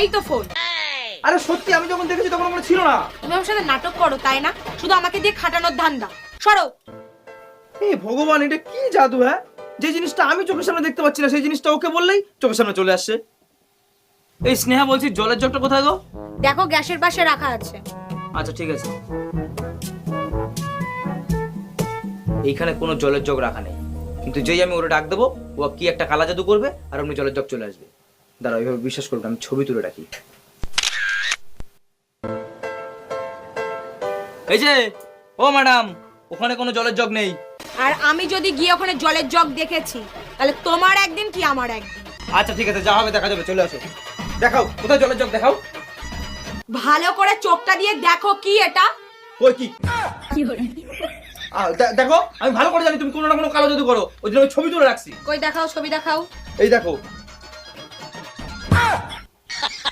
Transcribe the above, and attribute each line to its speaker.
Speaker 1: এই তো ফোন।
Speaker 2: আরে সত্যি আমি যখন দেখেছি তখন মনে ছিল না।
Speaker 1: তুমি আমার সাথে নাটক করো তাই না? শুধু আমাকে দিয়ে খাটানোর ধান্দা। সরো।
Speaker 2: এই ভগবান, এটা কি জাদু? হ্যাঁ, যে জিনিসটা আমি চোখের সামনে দেখতে পাচ্ছি না সেই জিনিসটা ওকে বললেই চোখের সামনে চলে আসছে। এই স্নেহা বলছি, জলের জগটা কোথায় গো?
Speaker 1: দেখো গ্যাসের পাশে রাখা আছে।
Speaker 2: আচ্ছা ঠিক আছে। এইখানে কোনো জলের জগ রাখা নেই, কিন্তু যেই আমি ওরা ডাক দেবো ও কি একটা কালা জাদু করবে আর অমনি জলের জগ চলে আসবে। দাঁড়াও, এইভাবে বিশ্বাস করবে, আমি ছবি তুলে রাখি। এই যে, ও ম্যাডাম, ওখানে কোনো জলের জগ নেই।
Speaker 1: আর আমি যদি গিয়ে ওখানে জলের জগ দেখেছি তাহলে তোমার একদিন কি আমার একদিন।
Speaker 2: আচ্ছা ঠিক আছে, যা হবে দেখা যাবে, চলে আসো। দেখাও কোথায় জলের জগ, দেখাও।
Speaker 1: ভালো করে চোখটা দিয়ে দেখো কি এটা।
Speaker 2: কই কি? দেখো, আমি ভালো করে জানি তুমি কোনো না কোনো কালো জাদু করো, ওই জন্য আমি ছবি তুলে রাখছি।
Speaker 1: কই দেখাও, ছবি দেখাও।
Speaker 2: এই দেখো,